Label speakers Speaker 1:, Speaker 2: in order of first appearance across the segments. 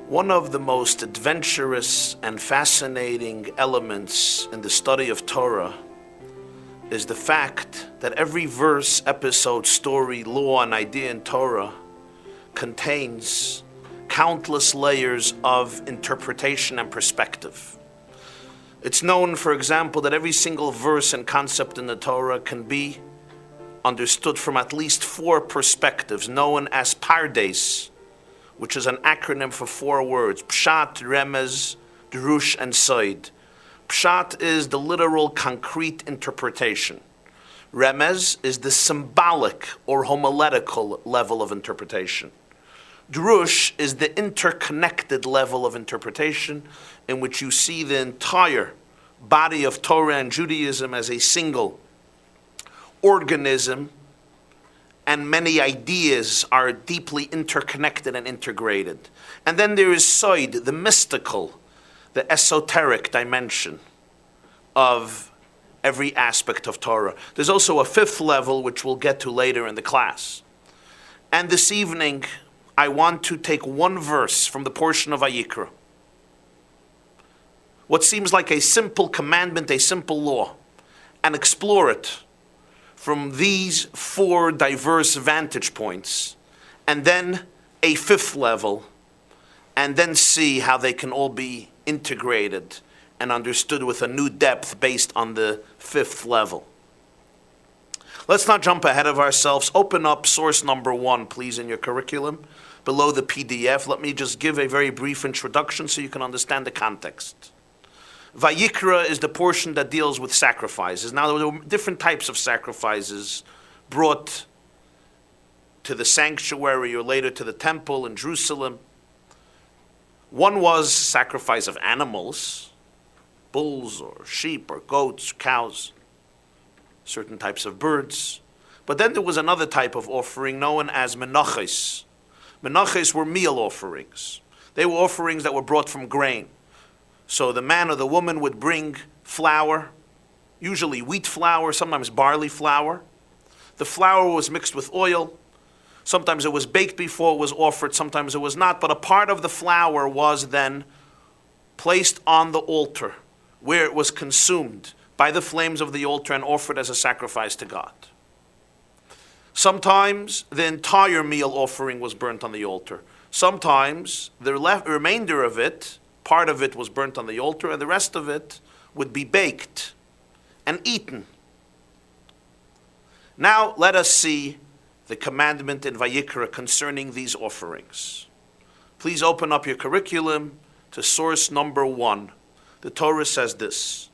Speaker 1: One of the most adventurous and fascinating elements in the study of Torah is the fact that every verse, episode, story, law, and idea in Torah contains countless layers of interpretation and perspective. It's known, for example, that every single verse and concept in the Torah can be understood from at least 4 perspectives, known as pardes, which is an acronym for 4 words: Pshat, Remez, Drush, and Sod. Pshat is the literal, concrete interpretation. Remez is the symbolic or homiletical level of interpretation. Drush is the interconnected level of interpretation in which you see the entire body of Torah and Judaism as a single organism, and many ideas are deeply interconnected and integrated. And then there is Sod, the mystical, the esoteric dimension of every aspect of Torah. There's also a 5th level, which we'll get to later in the class. And this evening, I want to take one verse from the portion of Vayikra, what seems like a simple commandment, a simple law, and explore it from these 4 diverse vantage points, and then a 5th level, and then see how they can all be integrated and understood with a new depth based on the 5th level. Let's not jump ahead of ourselves. Open up source number 1, please, in your curriculum, below the PDF. Let me just give a very brief introduction so you can understand the context. Vayikra is the portion that deals with sacrifices. Now, there were different types of sacrifices brought to the sanctuary or later to the temple in Jerusalem. One was sacrifice of animals, bulls or sheep or goats, cows, certain types of birds. But then there was another type of offering known as menaches. Menaches were meal offerings. They were offerings that were brought from grain. So the man or the woman would bring flour, usually wheat flour, sometimes barley flour. The flour was mixed with oil. Sometimes it was baked before it was offered, sometimes it was not. But a part of the flour was then placed on the altar, where it was consumed by the flames of the altar and offered as a sacrifice to God. Sometimes the entire meal offering was burnt on the altar. Sometimes the remainder of it, part of it, was burnt on the altar, and the rest of it would be baked and eaten. Now let us see the commandment in Vayikra concerning these offerings. Please open up your curriculum to source number 1. The Torah says this: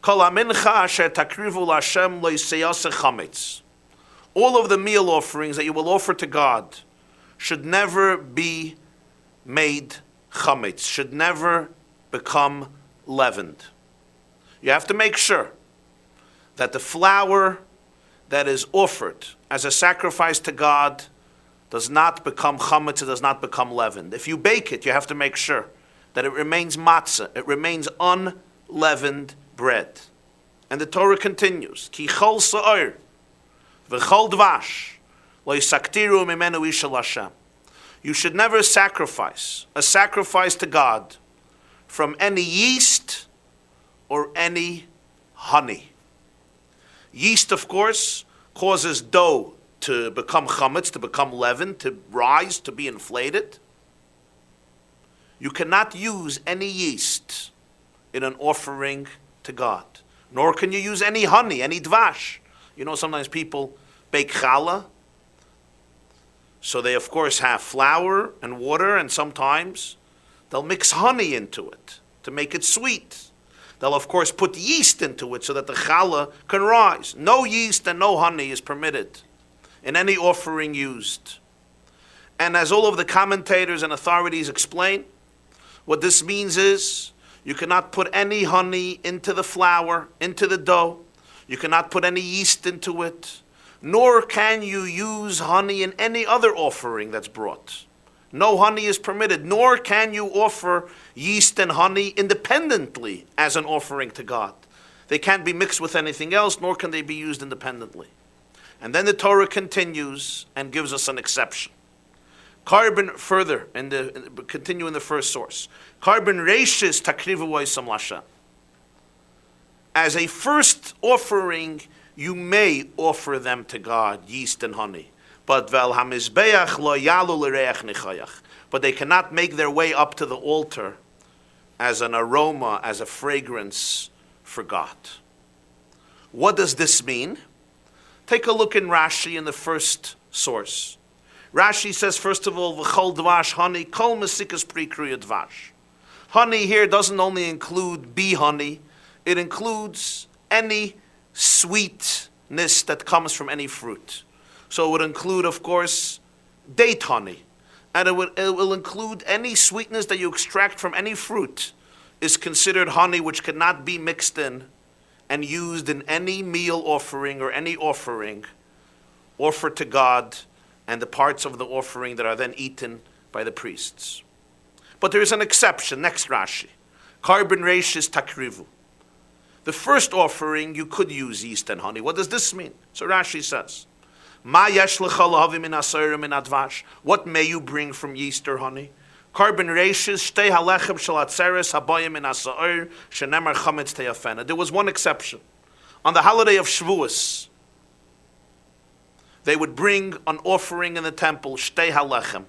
Speaker 1: Kol hamincha asher takrivu l'Hashem lo yiseyaseh chametz. All of the meal offerings that you will offer to God should never be made chametz, should never become leavened. You have to make sure that the flour that is offered as a sacrifice to God does not become chametz, it does not become leavened. If you bake it, you have to make sure that it remains matzah, it remains unleavened bread. And the Torah continues, Ki chol sa'or v'chol dvash lo yisaktiru mimenu ishal Hashem. You should never sacrifice a sacrifice to God from any yeast or any honey. Yeast, of course, causes dough to become chametz, to become leavened, to rise, to be inflated. You cannot use any yeast in an offering to God, nor can you use any honey, any dvash. You know, sometimes people bake challah, so they, of course, have flour and water, and sometimes they'll mix honey into it to make it sweet. They'll, of course, put yeast into it so that the challah can rise. No yeast and no honey is permitted in any offering used. And as all of the commentators and authorities explain, what this means is you cannot put any honey into the flour, into the dough. You cannot put any yeast into it. Nor can you use honey in any other offering that's brought. No honey is permitted, nor can you offer yeast and honey independently as an offering to God. They can't be mixed with anything else, nor can they be used independently. And then the Torah continues and gives us an exception. Carbon further, continue in the first source. Carbon reishis takrivu oisam lashem. As a first offering, you may offer them to God, yeast and honey. But vel hamizbeach lo yalu l'reach nichayach. But they cannot make their way up to the altar as an aroma, as a fragrance for God. What does this mean? Take a look in Rashi in the first source. Rashi says, first of all, v'chol dvash honey, kol mesikas prikruya dvash. Honey here doesn't only include bee honey, it includes any sweetness that comes from any fruit. So it would include, of course, date honey. And it will include any sweetness that you extract from any fruit is considered honey, which cannot be mixed in and used in any meal offering or any offering offered to God, and the parts of the offering that are then eaten by the priests. But there is an exception. Next Rashi. Carbon reishis takrivu. The first offering, you could use yeast and honey. What does this mean? So Rashi says, Ma yesh lecha lahavi min asayir min advash. What may you bring from yeast or honey? Carbon reishis shtei halechem shel atzeres habayim min asayir shenemar chametz teyafena. There was one exception. On the holiday of Shavuos, they would bring an offering in the temple, shtei halechem,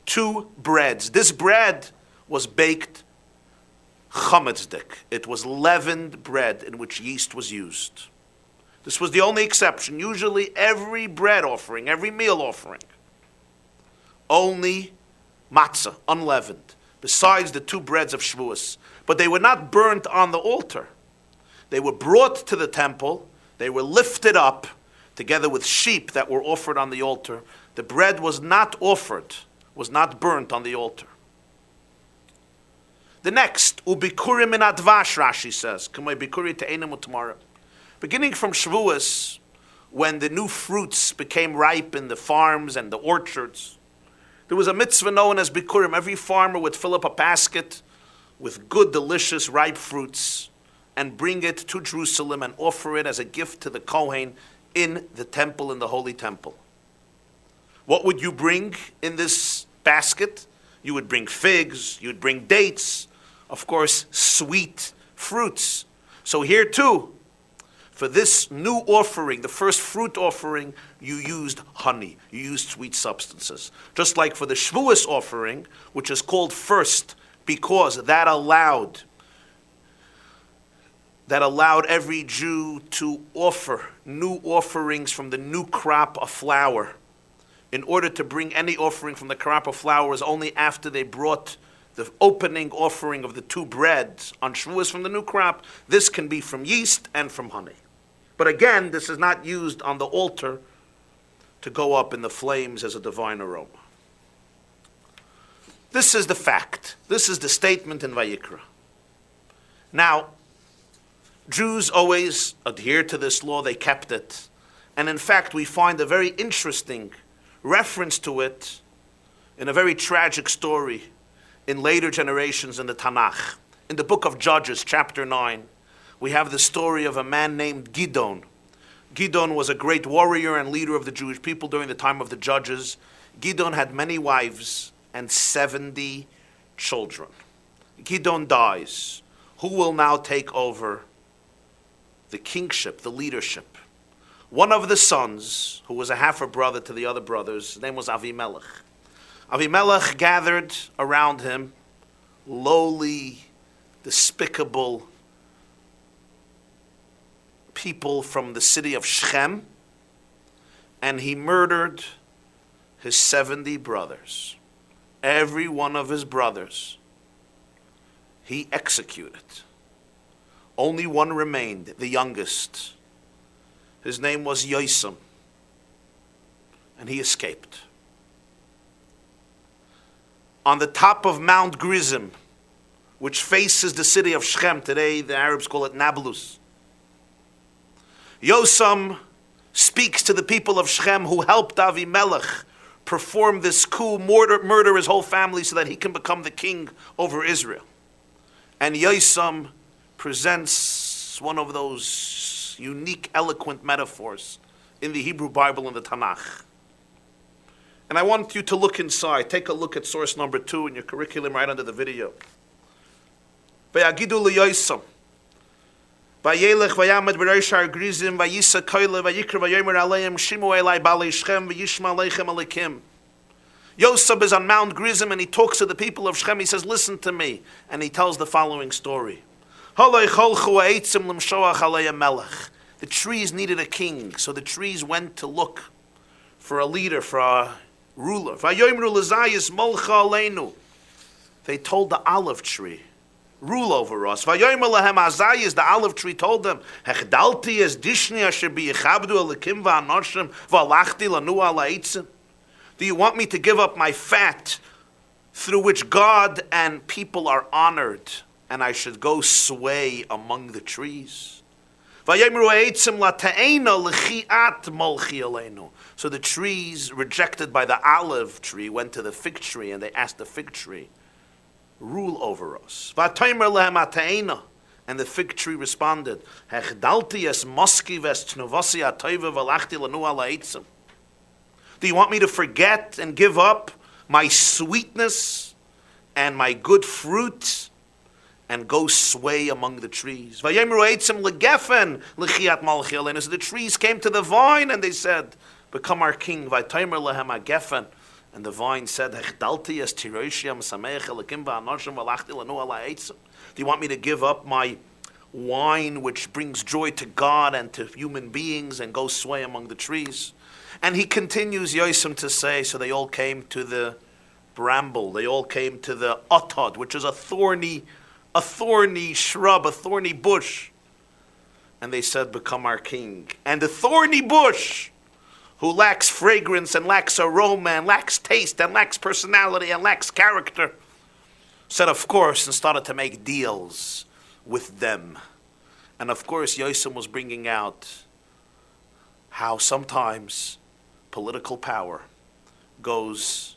Speaker 1: 2 breads. This bread was baked chametzdik. It was leavened bread in which yeast was used. This was the only exception. Usually every bread offering, every meal offering, only matzah, unleavened, besides the 2 breads of Shavuos. But they were not burnt on the altar. They were brought to the temple, they were lifted up, together with sheep that were offered on the altar. The bread was not offered, was not burnt on the altar. The next, ubikurim min advash, Rashi says, kamei bikuri te'enim u'tamara. Beginning from Shavuos, when the new fruits became ripe in the farms and the orchards, there was a mitzvah known as bikurim. Every farmer would fill up a basket with good, delicious, ripe fruits and bring it to Jerusalem and offer it as a gift to the Kohen in the temple, in the holy temple. What would you bring in this basket? You would bring figs, you'd bring dates, of course, sweet fruits. So here too, for this new offering, the first fruit offering, you used honey, you used sweet substances. Just like for the Shavuos offering, which is called first because that allowed every Jew to offer new offerings from the new crop of flour. In order to bring any offering from the crop of flour was only after they brought the opening offering of the 2 breads on Shavuos from the new crop. This can be from yeast and from honey. But again, this is not used on the altar to go up in the flames as a divine aroma. This is the fact. This is the statement in Vayikra. Now, Jews always adhered to this law, they kept it. And in fact, we find a very interesting reference to it in a very tragic story in later generations in the Tanakh. In the book of Judges, chapter 9, we have the story of a man named Gidon. Gidon was a great warrior and leader of the Jewish people during the time of the Judges. Gidon had many wives and 70 children. Gidon dies. Who will now take over the kingship, the leadership? One of the sons, who was a half a brother to the other brothers, his name was Avimelech. Avimelech gathered around him lowly, despicable people from the city of Shechem, and he murdered his 70 brothers. Every one of his brothers he executed. Only one remained, the youngest. His name was Yeast, and he escaped. On the top of Mount Gerizim, which faces the city of Shechem, today the Arabs call it Nablus, Yosam speaks to the people of Shechem who helped Avimelech perform this coup, murder his whole family so that he can become the king over Israel. And Yosam presents one of those unique, eloquent metaphors in the Hebrew Bible and the Tanakh. And I want you to look inside. Take a look at source number 2 in your curriculum right under the video. Vayagidu liyoisam. Vayelech vayamed b'roshar grizim vayisa koile vayikra vayomer aleim shimu elai balei Shchem vayishma aleichem alekim. Yosef is on Mount Grizim and he talks to the people of Shechem. He says, listen to me. And he tells the following story. The trees needed a king, so the trees went to look for a leader, for a ruler. They told the olive tree, rule over us. The olive tree told them, do you want me to give up my fat through which God and people are honored, and I should go sway among the trees? So the trees rejected by the olive tree went to the fig tree, and they asked the fig tree, rule over us. And the fig tree responded, do you want me to forget and give up my sweetness and my good fruit and go sway among the trees? So the trees came to the vine and they said, become our king. And the vine said, do you want me to give up my wine which brings joy to God and to human beings and go sway among the trees? And he continues, Yosem, to say, so they all came to the bramble, they all came to the otod, which is a thorny shrub, a thorny bush. And they said, become our king. And the thorny bush, who lacks fragrance and lacks aroma and lacks taste and lacks personality and lacks character, said, of course, and started to make deals with them. And of course, Yosem was bringing out how sometimes political power goes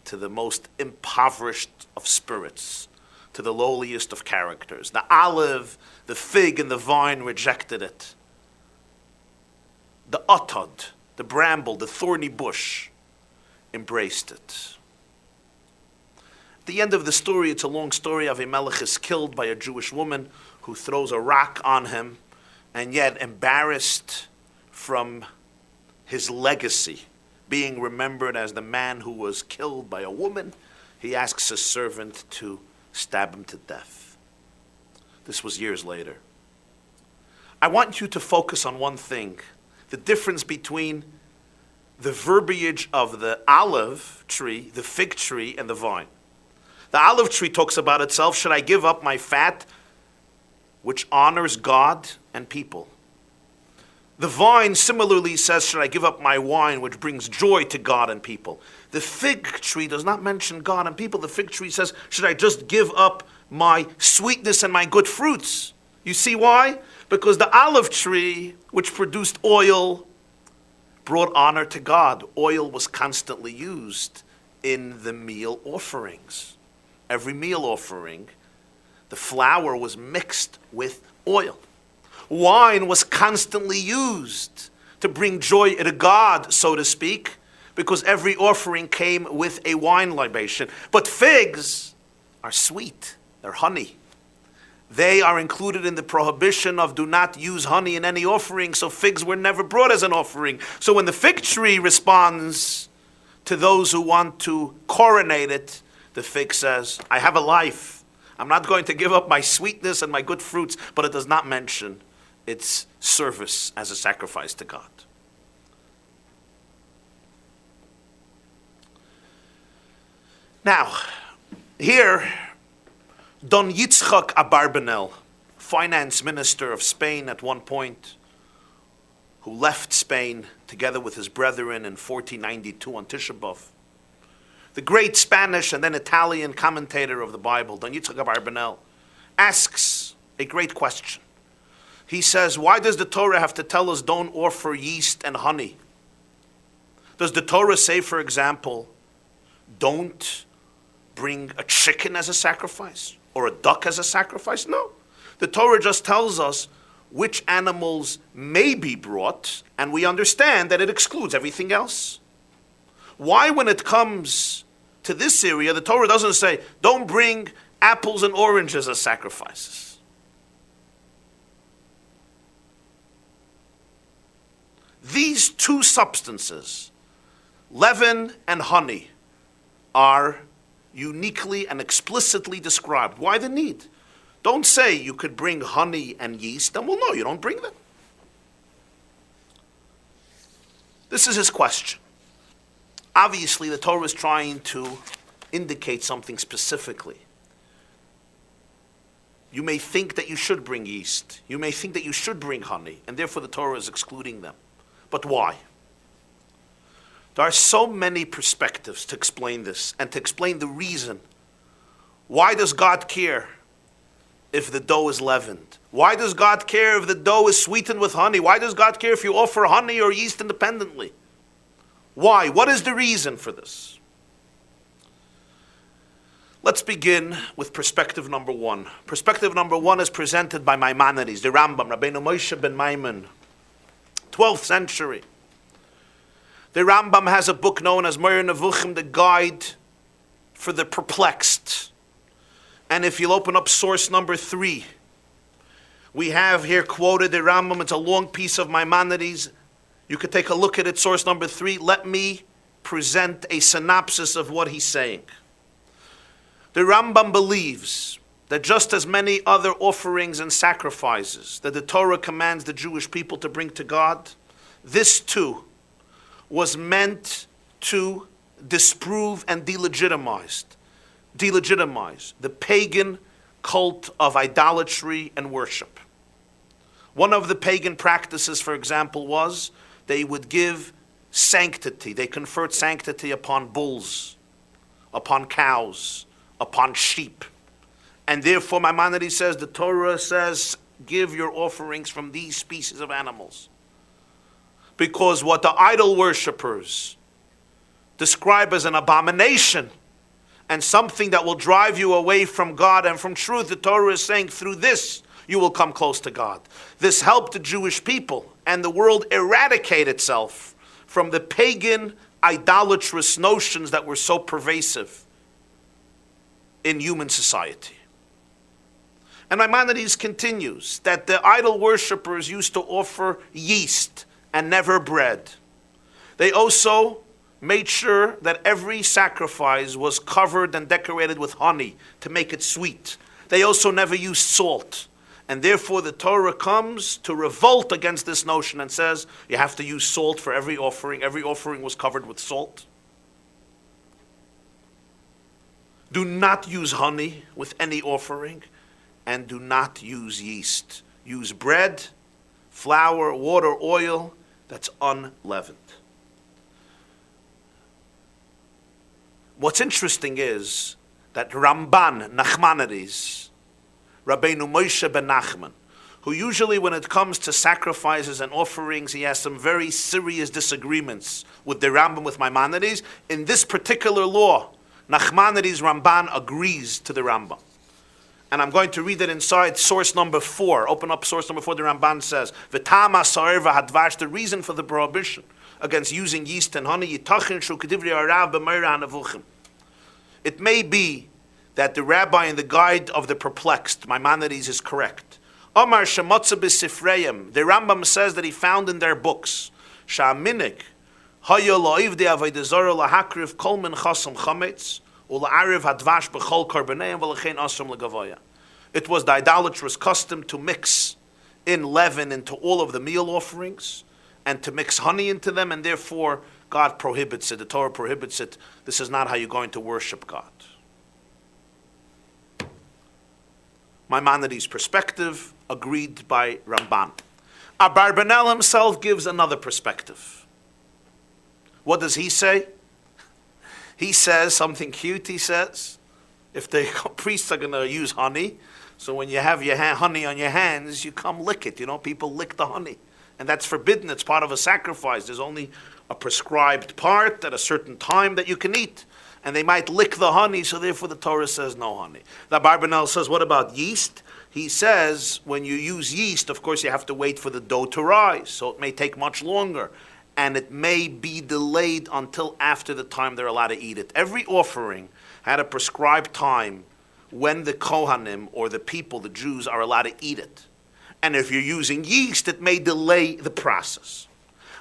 Speaker 1: to the most impoverished of spirits, to the lowliest of characters. The olive, the fig, and the vine rejected it. The otod, the bramble, the thorny bush, embraced it. At the end of the story, it's a long story. Avimelech is killed by a Jewish woman who throws a rock on him, and yet embarrassed from his legacy, being remembered as the man who was killed by a woman, he asks his servant to stab him to death. This was years later. I want you to focus on one thing, the difference between the verbiage of the olive tree, the fig tree, and the vine. The olive tree talks about itself, should I give up my fat, which honors God and people? The vine similarly says, should I give up my wine, which brings joy to God and people? The fig tree does not mention God and people. The fig tree says, should I just give up my sweetness and my good fruits? You see why? Because the olive tree, which produced oil, brought honor to God. Oil was constantly used in the meal offerings. Every meal offering, the flour was mixed with oil. Wine was constantly used to bring joy to God, so to speak, because every offering came with a wine libation. But figs are sweet. They're honey. They are included in the prohibition of do not use honey in any offering, so figs were never brought as an offering. So when the fig tree responds to those who want to coronate it, the fig says, I have a life. I'm not going to give up my sweetness and my good fruits, but it does not mention its service as a sacrifice to God. Now, here, Don Yitzchak Abarbanel, finance minister of Spain at one point, who left Spain together with his brethren in 1492 on Tisha B'Av, the great Spanish and then Italian commentator of the Bible, Don Yitzchak Abarbanel, asks a great question. He says, why does the Torah have to tell us don't offer yeast and honey? Does the Torah say, for example, don't bring a chicken as a sacrifice or a duck as a sacrifice? No. The Torah just tells us which animals may be brought, and we understand that it excludes everything else. Why, when it comes to this area, the Torah doesn't say, don't bring apples and oranges as sacrifices? These two substances, leaven and honey, are uniquely and explicitly described. Why the need? Don't say you could bring honey and yeast, then we'll know you don't bring them. This is his question. Obviously, the Torah is trying to indicate something specifically. You may think that you should bring yeast. You may think that you should bring honey, and therefore the Torah is excluding them. But why? There are so many perspectives to explain this and to explain the reason. Why does God care if the dough is leavened? Why does God care if the dough is sweetened with honey? Why does God care if you offer honey or yeast independently? Why? What is the reason for this? Let's begin with perspective number one. Perspective number one is presented by Maimonides, the Rambam, Rabbeinu Moshe ben Maimon, 12th century. The Rambam has a book known as Moyer Nevuchim, the Guide for the Perplexed. And if you'll open up source number 3, we have here quoted the Rambam. It's a long piece of Maimonides. You could take a look at it, source number 3. Let me present a synopsis of what he's saying. The Rambam believes that just as many other offerings and sacrifices that the Torah commands the Jewish people to bring to God, this too was meant to disprove and delegitimize the pagan cult of idolatry and worship. One of the pagan practices, for example, was they would give sanctity. They conferred sanctity upon bulls, upon cows, upon sheep. And therefore, Maimonides says, the Torah says, give your offerings from these species of animals. Because what the idol worshippers describe as an abomination and something that will drive you away from God and from truth, the Torah is saying, through this you will come close to God. This helped the Jewish people and the world eradicate itself from the pagan, idolatrous notions that were so pervasive in human society. And Maimonides continues that the idol worshippers used to offer yeast and never bread. They also made sure that every sacrifice was covered and decorated with honey to make it sweet. They also never used salt. And therefore the Torah comes to revolt against this notion and says, you have to use salt for every offering. Every offering was covered with salt. Do not use honey with any offering, and do not use yeast. Use bread, flour, water, oil that's unleavened. What's interesting is that Ramban Nachmanides, Rabbeinu Moshe ben Nachman, who usually when it comes to sacrifices and offerings, he has some very serious disagreements with the Rambam, with Maimonides. In this particular law, Nachmanides Ramban agrees to the Rambam. And I'm going to read it inside source number 4. Open up source number 4. The Ramban says, "V'tama sa'erva hadvash." The reason for the prohibition against using yeast and honey. Yitachin shu kedivri harav b'meira hanavuchim. It may be that the rabbi in the Guide of the Perplexed, Maimonides, is correct. Omar shemotza b'sifreim. The Rambam says that he found in their books sha'aminik haya la'ivdei avodah zara lahakriv kol min chasam chametz. It was the idolatrous custom to mix in leaven into all of the meal offerings and to mix honey into them, and therefore God prohibits it. The Torah prohibits it. This is not how you're going to worship God. Maimonides' perspective, agreed by Ramban. Abarbanel himself gives another perspective. What does he say? He says something cute. He says, if the priests are going to use honey, so when you have your honey on your hands, you come lick it. You know, people lick the honey. And that's forbidden. It's part of a sacrifice. There's only a prescribed part at a certain time that you can eat. And they might lick the honey, so therefore the Torah says no honey. The Barbanel says, what about yeast? He says, when you use yeast, of course you have to wait for the dough to rise, so it may take much longer. and it may be delayed until after the time they're allowed to eat it. Every offering had a prescribed time when the Kohanim, or the people, the Jews, are allowed to eat it. And if you're using yeast, it may delay the process.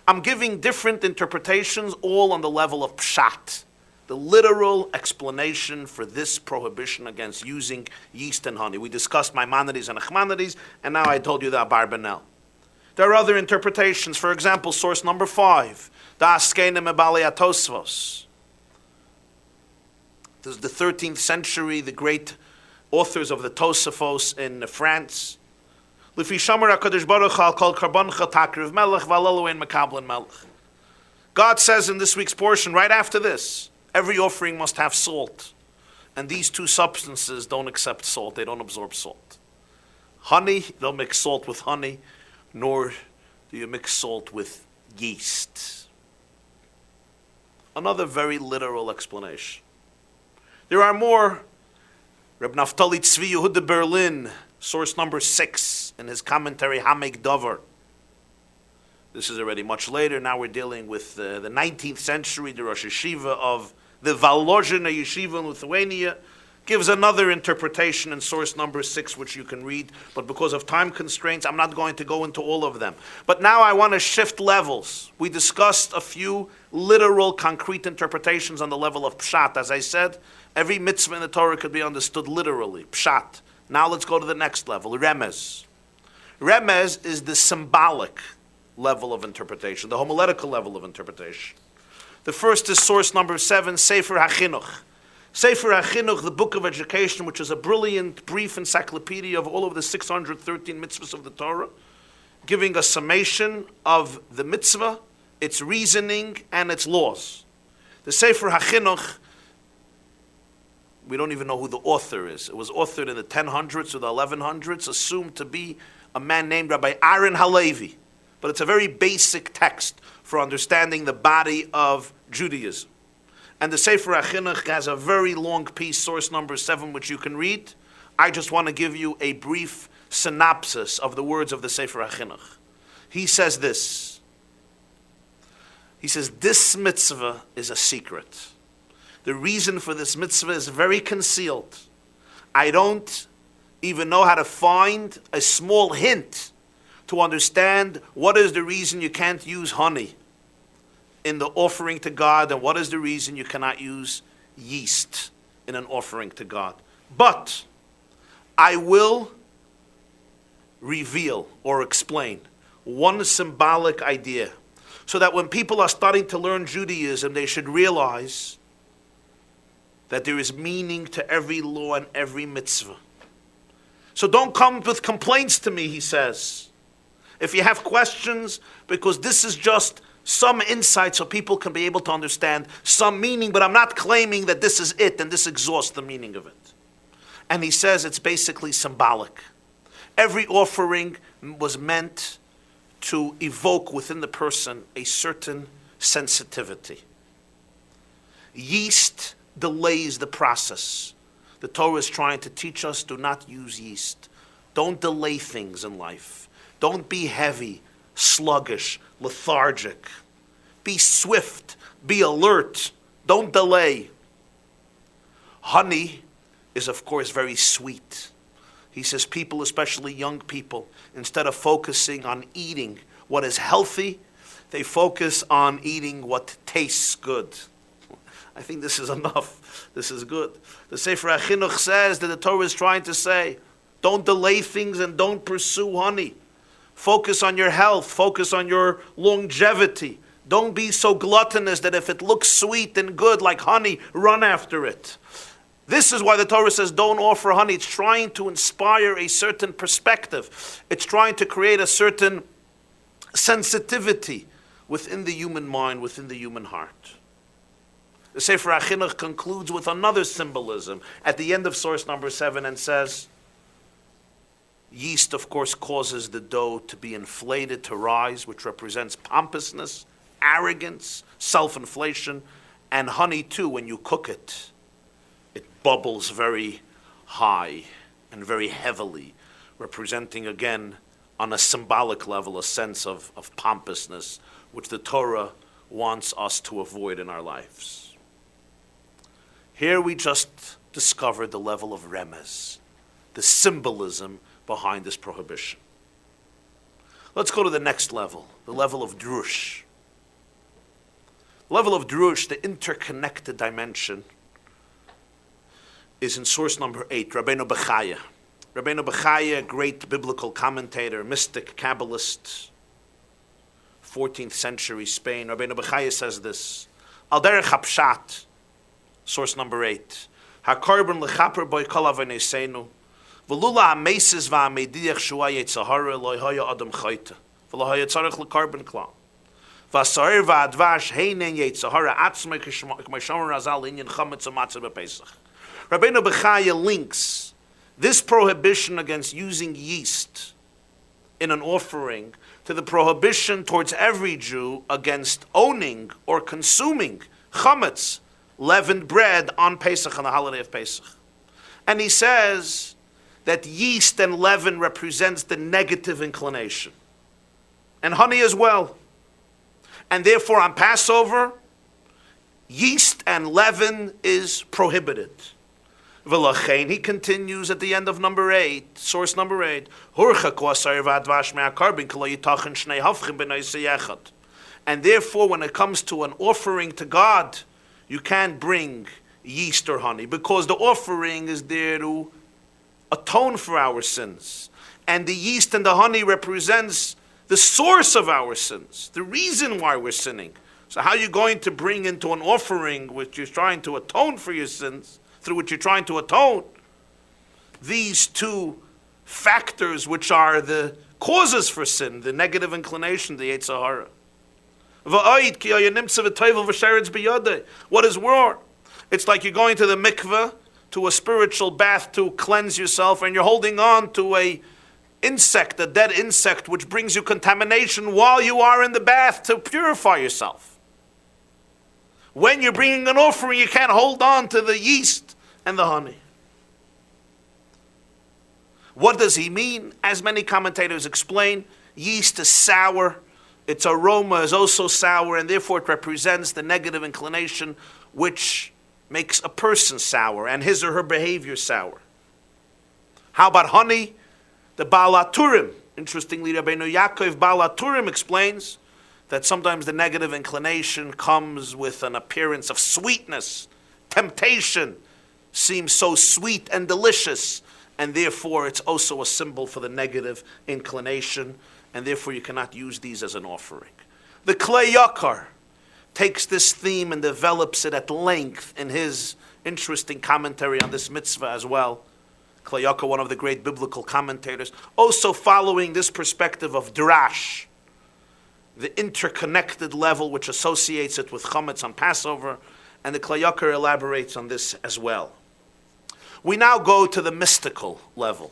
Speaker 1: I'm giving different interpretations, all on the level of pshat, the literal explanation for this prohibition against using yeast and honey. We discussed Maimonides and Achmanides, and now I told you the Abarbanel. There are other interpretations. For example, source number 5, the Askenim Ebali Atosvos. This is the 13th century, the great authors of the Tosafos in France. God says in this week's portion, right after this, every offering must have salt. And these two substances don't accept salt. They don't absorb salt. Honey, don't mix salt with honey, nor do you mix salt with yeast. Another very literal explanation. There are more. Reb Naftali Tzvi Yehuda Berlin, source number 6, in his commentary Hamek Dover. This is already much later. Now we're dealing with the 19th century. The Rosh Yeshiva of the Volozhina Yeshiva in Lithuania gives another interpretation in source number 6, which you can read. But because of time constraints, I'm not going to go into all of them. But now I want to shift levels. We discussed a few literal, concrete interpretations on the level of pshat. As I said, every mitzvah in the Torah could be understood literally, pshat. Now let's go to the next level, remez. Remez is the symbolic level of interpretation, the homiletical level of interpretation. The first is source number 7, Sefer HaChinuch. Sefer HaChinuch, the book of education, which is a brilliant, brief encyclopedia of all of the 613 mitzvahs of the Torah, giving a summation of the mitzvah, its reasoning, and its laws. The Sefer HaChinuch, we don't even know who the author is. It was authored in the 1000s or the 1100s, assumed to be a man named Rabbi Aaron Halevi. But it's a very basic text for understanding the body of Judaism. And the Sefer HaChinuch has a very long piece, source number 7, which you can read. I just want to give you a brief synopsis of the words of the Sefer HaChinuch. He says this. He says, this mitzvah is a secret. The reason for this mitzvah is very concealed. I don't even know how to find a small hint to understand what is the reason you can't use honey in the offering to God, and what is the reason you cannot use yeast in an offering to God. But I will reveal or explain one symbolic idea, so that when people are starting to learn Judaism, they should realize that there is meaning to every law and every mitzvah. So don't come with complaints to me, he says. If you have questions, because this is just some insight so people can be able to understand some meaning, but I'm not claiming that this is it and this exhausts the meaning of it. And he says it's basically symbolic. Every offering was meant to evoke within the person a certain sensitivity. Yeast delays the process. The Torah is trying to teach us, do not use yeast. Don't delay things in life. Don't be heavy, sluggish, lethargic. Be swift, be alert. Don't delay. Honey is, of course, very sweet. He says people, especially young people, instead of focusing on eating what is healthy, they focus on eating what tastes good. I think this is enough. This is good. The Sefer HaChinuch says that the Torah is trying to say, don't delay things and don't pursue honey. Focus on your health. Focus on your longevity. Don't be so gluttonous that if it looks sweet and good like honey, run after it. This is why the Torah says don't offer honey. It's trying to inspire a certain perspective. It's trying to create a certain sensitivity within the human mind, within the human heart. The Sefer HaChinuch concludes with another symbolism at the end of source number 7 and says, yeast, of course, causes the dough to be inflated, to rise, which represents pompousness, arrogance, self-inflation, and honey, too, when you cook it, it bubbles very high and very heavily, representing, again, on a symbolic level, a sense of pompousness, which the Torah wants us to avoid in our lives. Here we just discovered the level of remez, the symbolism behind this prohibition. Let's go to the next level, the level of drush. The level of drush, the interconnected dimension, is in source number 8, Rabbeinu Bechaya. Rabbeinu Bechaya, great biblical commentator, mystic, Kabbalist, 14th century Spain. Rabbeinu Bechaya says this, Al derech hapshat, source number 8, HaKorban lechaper boi kol avoneseinu, v'lula ha-meses va-ha-mediach shua yetzahara lo haya adam chayta, v'lo haya tzarech lekarban klal. V'asa'ir va-advash heinen yetzahara atzmei k'may razal inyan chametz ha-matzah b'pesach. Rabbeinu Bechaya links this prohibition against using yeast in an offering to the prohibition towards every Jew against owning or consuming chametz, leavened bread, on Pesach, on the holiday of Pesach. And he says that yeast and leaven represents the negative inclination, and honey as well. And therefore on Passover, yeast and leaven is prohibited. V'lachein, he continues at the end of number 8, source number 8, and therefore when it comes to an offering to God, you can't bring yeast or honey, because the offering is there to atone for our sins. And the yeast and the honey represents the source of our sins, the reason why we're sinning. So how are you going to bring into an offering which you're trying to atone for your sins, through which you're trying to atone, these two factors which are the causes for sin, the negative inclination, the Yetzer Hara? What is war? It's like you're going to the mikveh, to a spiritual bath to cleanse yourself, and you're holding on to a insect, a dead insect, which brings you contamination while you are in the bath to purify yourself. When you're bringing an offering, you can't hold on to the yeast and the honey. What does he mean? As many commentators explain, yeast is sour, its aroma is also sour, and therefore it represents the negative inclination which makes a person sour and his or her behavior sour. How about honey? The Baal HaTurim. Interestingly, Rabbeinu Yaakov Baal HaTurim explains that sometimes the negative inclination comes with an appearance of sweetness. Temptation seems so sweet and delicious, and therefore it's also a symbol for the negative inclination, and therefore you cannot use these as an offering. The Klei Yakar takes this theme and develops it at length in his interesting commentary on this mitzvah as well. Klei Yakar, one of the great biblical commentators, also following this perspective of drash, the interconnected level which associates it with chametz on Passover, and the Klei Yakar elaborates on this as well. We now go to the mystical level.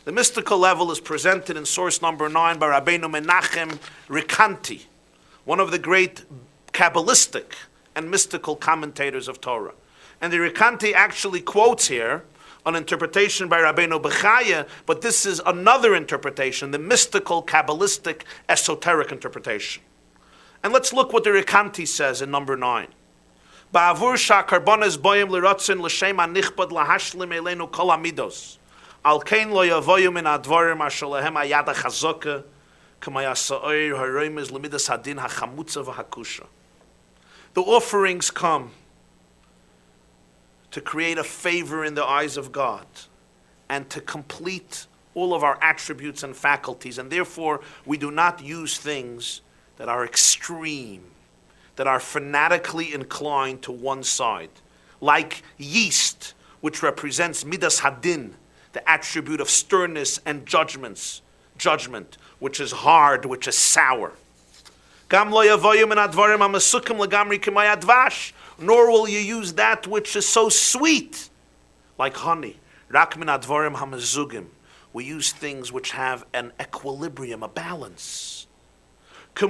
Speaker 1: The mystical level is presented in source number 9 by Rabbeinu Menachem Rikanti, one of the great Kabbalistic and mystical commentators of Torah. And the Rikanti actually quotes here an interpretation by Rabbeinu Bechaya, but this is another interpretation, the mystical, Kabbalistic, esoteric interpretation. And let's look what the Rikanti says in number 9. Ba'avur sha'karbones boyim l'rotzen l'shem ha'nichbad lahashlim eleinu kol hamidos. Al kein lo yavoyu min advarim asher lehem hayad ha'chazoka k'may ha'sa'ir ha'roimez l'midas hadin ha'chamutza v'hakusha. The offerings come to create a favor in the eyes of God and to complete all of our attributes and faculties, and therefore we do not use things that are extreme, that are fanatically inclined to one side, like yeast, which represents midas hadin, the attribute of sternness and judgment, which is hard, which is sour. Gam lo yavoyu min advarim hamasukim legamri k'may advash, nor will you use that which is so sweet, like honey. Rak min advarim hamazugim, we use things which have an equilibrium, a balance. As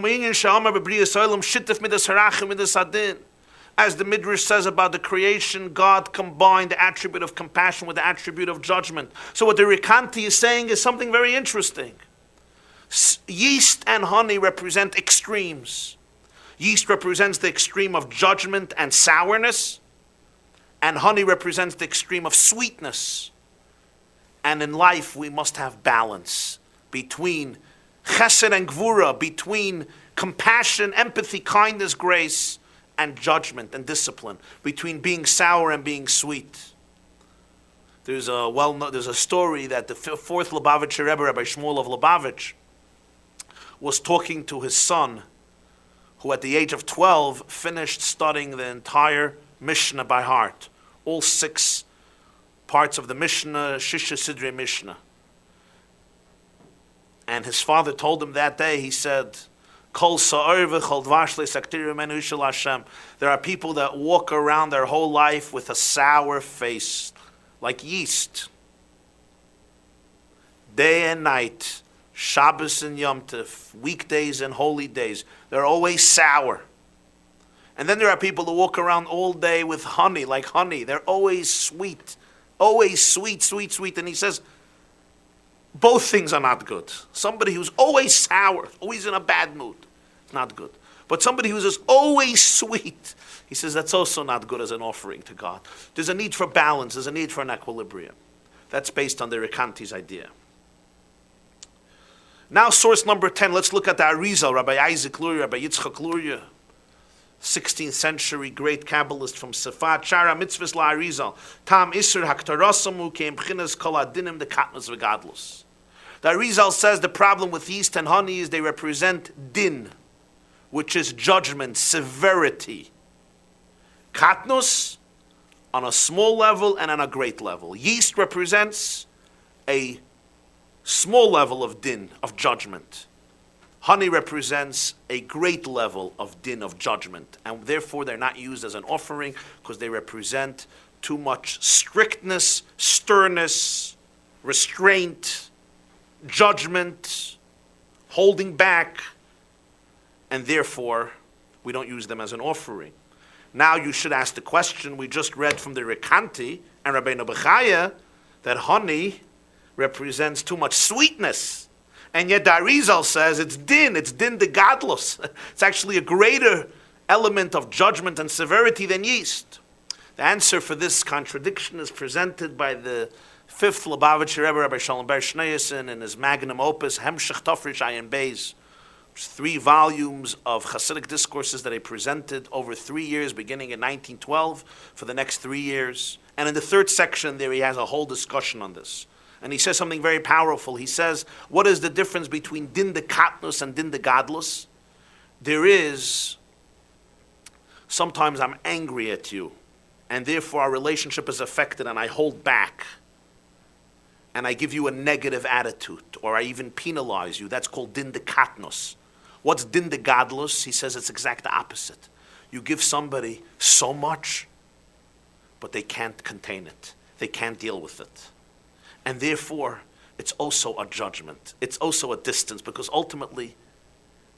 Speaker 1: the Midrash says about the creation, God combined the attribute of compassion with the attribute of judgment. So what the Rikanti is saying is something very interesting. Yeast and honey represent extremes. Yeast represents the extreme of judgment and sourness, and honey represents the extreme of sweetness. And in life, we must have balance between chesed and gvura, between compassion, empathy, kindness, grace, and judgment and discipline, between being sour and being sweet. There's a story that the fourth Lubavitcher Rebbe, Rabbi Shmuel of Lubavitch, was talking to his son, who at the age of 12 finished studying the entire Mishnah by heart, all 6 parts of the Mishnah, Shisha Sidrei Mishnah. And his father told him that day, he said, Kol sa'or v'chol dvash le'saktiru menu shel Hashem. There are people that walk around their whole life with a sour face, like yeast. Day and night, Shabbos and Yom Tov, weekdays and holy days, they're always sour. And then there are people who walk around all day with honey, like honey. They're always sweet, sweet, sweet. And he says, both things are not good. Somebody who's always sour, always in a bad mood, it's not good. But somebody who's just always sweet, he says that's also not good as an offering to God. There's a need for balance, there's a need for an equilibrium. That's based on the Rekanti's idea. Now source number 10, let's look at the Arizal, Rabbi Isaac Luria, Rabbi Yitzchak Luria, 16th century great Kabbalist from Safat, Shara Mitzvahs La Arizal, Tam Isser Haktarasamu Keim B'chinas Kol Adinim De Katnas V'Gadlus. The Arizal says the problem with yeast and honey is they represent din, which is judgment, severity. Katnus on a small level and on a great level. Yeast represents a small level of din, of judgment. Honey represents a great level of din, of judgment, and therefore they're not used as an offering because they represent too much strictness, sternness, restraint, judgment, holding back, and therefore we don't use them as an offering. Now you should ask the question, we just read from the Rekanti and Rabbeinu Bechaya that honey represents too much sweetness. And yet the Arizal says it's din de gadlus. It's actually a greater element of judgment and severity than yeast. The answer for this contradiction is presented by the 5th Lubavitcher Rebbe, Rabbi Shalom Ber Shneyason, in his magnum opus, Hemshech Tofrish Ayin Beis, 3 volumes of Hasidic discourses that he presented over 3 years, beginning in 1912, for the next 3 years. And in the 3rd section there he has a whole discussion on this. And he says something very powerful. He says, what is the difference between din de katnus and din de gadlus? There is, sometimes I'm angry at you, and therefore our relationship is affected, and I hold back, and I give you a negative attitude, or I even penalize you. That's called din de katnus. What's din de gadlus? He says it's exact opposite. You give somebody so much, but they can't contain it. They can't deal with it. And therefore, it's also a judgment. It's also a distance, because ultimately,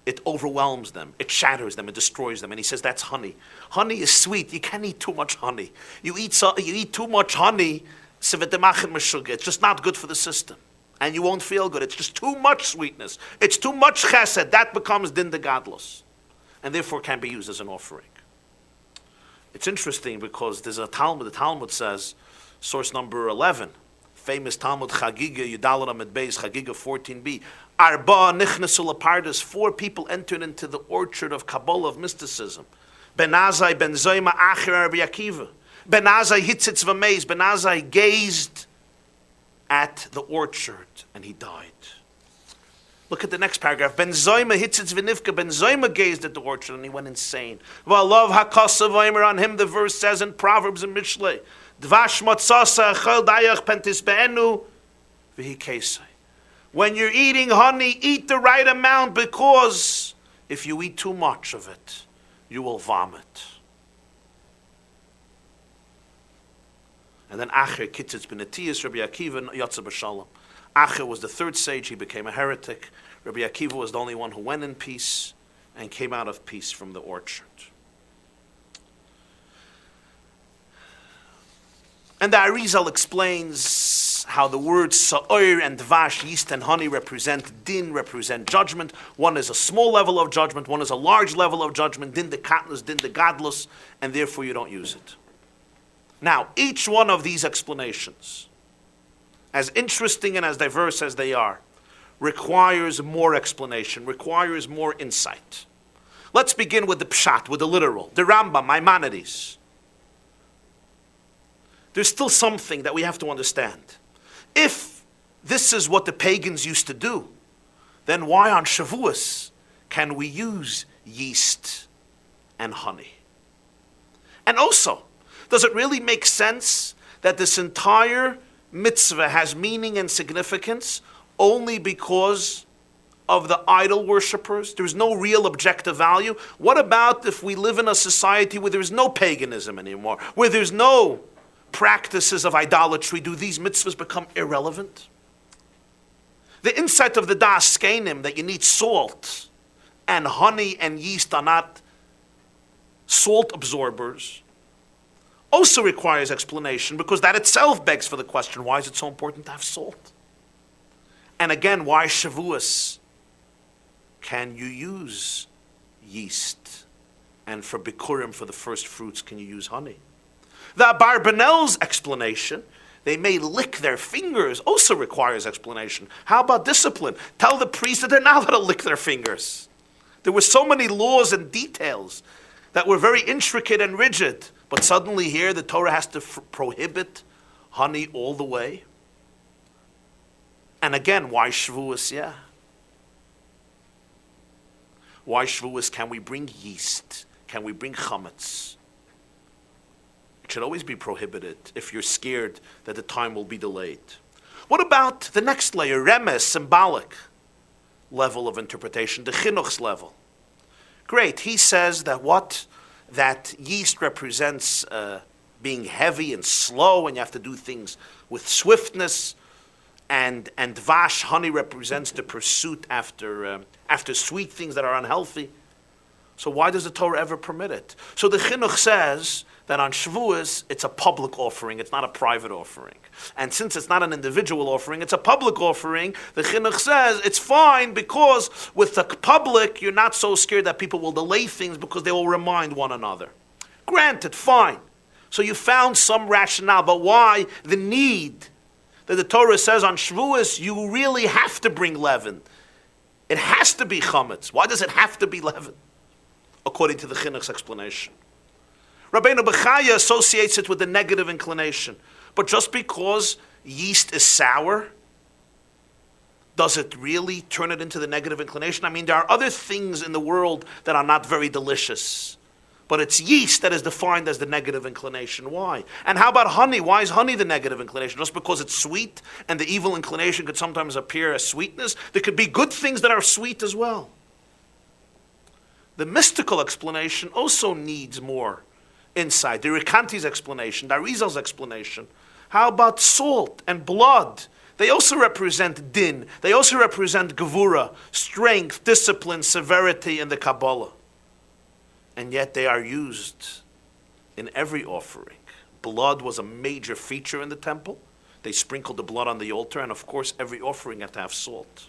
Speaker 1: it overwhelms them. It shatters them. It destroys them. And he says that's honey. Honey is sweet. You can't eat too much honey. You eat too much honey, it's just not good for the system. And you won't feel good. It's just too much sweetness. It's too much chesed. That becomes din de gadlus. And therefore can be used as an offering. It's interesting because there's a Talmud. The Talmud says, source number 11, famous Talmud Chagiga, Yudalad Amid Beis, Chagiga 14b. Arba nichnesu lepardes, 4 people entered into the orchard of Kabbalah, of mysticism. Ben Azai, Ben Zoyma, Acher, Rabbi Akiva. Ben Azai hitzitz v'meiz. Ben Azai gazed at the orchard and he died. Look at the next paragraph. Ben Zoyma hitzitz v'nivka. Ben Zoyma gazed at the orchard and he went insane. V'alav hakasa v'aymer, on him the verse says in Proverbs and Mishlei, Dvash matzasa echel dayach pentis be'enu v'hi kesei. When you're eating honey, eat the right amount, because if you eat too much of it, you will vomit. And then Acher kitzitz b'netiyas, Rabbi Akiva yatsa b'shalom. Acher was the 3rd sage, he became a heretic. Rabbi Akiva was the only one who went in peace and came out of peace from the orchard. And the Arizal explains us how the words sa'ir and dvash, yeast and honey, represent din, represent judgment. One is a small level of judgment, one is a large level of judgment, din de katnus, din de gadlus, and therefore you don't use it. Now, each one of these explanations, as interesting and as diverse as they are, requires more explanation, requires more insight. Let's begin with the pshat, with the literal, the Rambam, Maimonides. There's still something that we have to understand. If this is what the pagans used to do, then why on Shavuos can we use yeast and honey? And also, does it really make sense that this entire mitzvah has meaning and significance only because of the idol worshippers? There's no real objective value. What about if we live in a society where there's no paganism anymore, where there's no practices of idolatry? Do these mitzvahs become irrelevant? The insight of the Das Skenim that you need salt and honey and yeast are not salt absorbers also requires explanation, because that itself begs for the question, why is it so important to have salt? And again, why Shavuos can you use yeast? And for Bikurim, for the first fruits, can you use honey? The Abarbanel's explanation, they may lick their fingers, also requires explanation. How about discipline? Tell the priests that they're not allowed to lick their fingers. There were so many laws and details that were very intricate and rigid, but suddenly here the Torah has to prohibit honey all the way. And again, why Shavuos? Yeah. Why Shavuos? Can we bring yeast? Can we bring chametz? It should always be prohibited if you're scared that the time will be delayed. What about the next layer, remes, symbolic level of interpretation, the chinuch's level? Great, he says that that yeast represents being heavy and slow, and you have to do things with swiftness, and dvash, honey, represents the pursuit after sweet things that are unhealthy. So why does the Torah ever permit it? So the chinuch says that on Shavuos, it's a public offering, it's not a private offering. And since it's not an individual offering, it's a public offering, the chinuch says it's fine because with the public, you're not so scared that people will delay things because they will remind one another. Granted, fine. So you found some rationale, but why the need that the Torah says on Shavuos, you really have to bring leaven? It has to be chametz. Why does it have to be leaven? According to the chinuch's explanation. Rabbeinu Bechaya associates it with the negative inclination. But just because yeast is sour, does it really turn it into the negative inclination? I mean, there are other things in the world that are not very delicious. But it's yeast that is defined as the negative inclination. Why? And how about honey? Why is honey the negative inclination? Just because it's sweet and the evil inclination could sometimes appear as sweetness? There could be good things that are sweet as well. The mystical explanation also needs more insight. The Rikanti's explanation, the Arizal's explanation. How about salt and blood? They also represent din. They also represent gevura, strength, discipline, severity in the Kabbalah. And yet they are used in every offering. Blood was a major feature in the temple. They sprinkled the blood on the altar, and of course every offering had to have salt.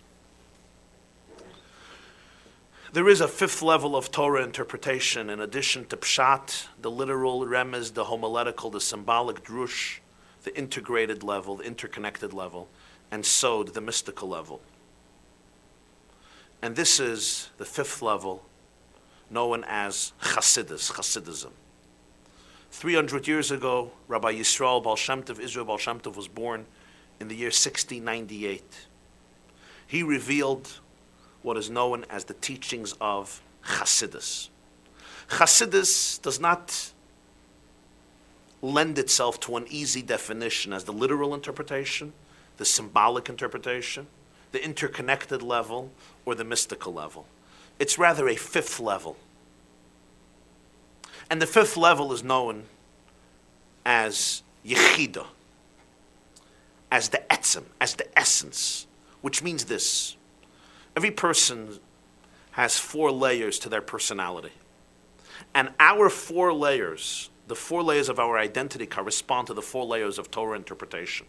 Speaker 1: There is a fifth level of Torah interpretation in addition to pshat, the literal, remez, the homiletical, the symbolic, drush, the integrated level, the interconnected level, and sod, the mystical level. And this is the fifth level, known as Hasidism. 300 years ago, Rabbi Yisrael Baal Shem Tov, Israel Baal Shem Tov, was born in the year 1698. He revealed what is known as the teachings of Hasidus. Hasidus does not lend itself to an easy definition as the literal interpretation, the symbolic interpretation, the interconnected level, or the mystical level. It's rather a fifth level. And the fifth level is known as Yechida, as the etzem, as the essence, which means this. Every person has 4 layers to their personality. And our 4 layers, the 4 layers of our identity, correspond to the 4 layers of Torah interpretation.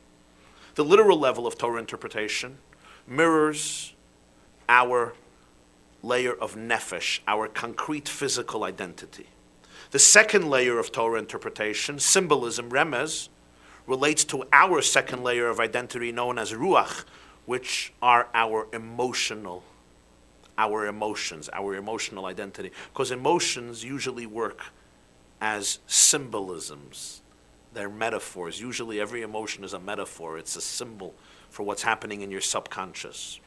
Speaker 1: The literal level of Torah interpretation mirrors our layer of nefesh, our concrete physical identity. The second layer of Torah interpretation, symbolism, remez, relates to our second layer of identity known as ruach, which are our emotions, our emotional identity. Because emotions usually work as symbolisms. They're metaphors. Usually every emotion is a metaphor. It's a symbol for what's happening in your subconscious.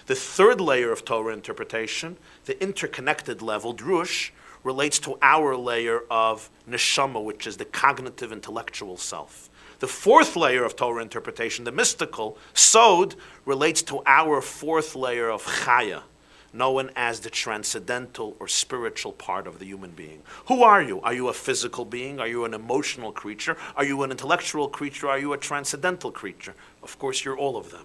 Speaker 1: The third layer of Torah interpretation, the interconnected level, drush, relates to our layer of neshama, which is the cognitive intellectual self. The fourth layer of Torah interpretation, the mystical, sod, relates to our fourth layer of chaya, known as the transcendental or spiritual part of the human being. Who are you? Are you a physical being? Are you an emotional creature? Are you an intellectual creature? Are you a transcendental creature? Of course, you're all of them.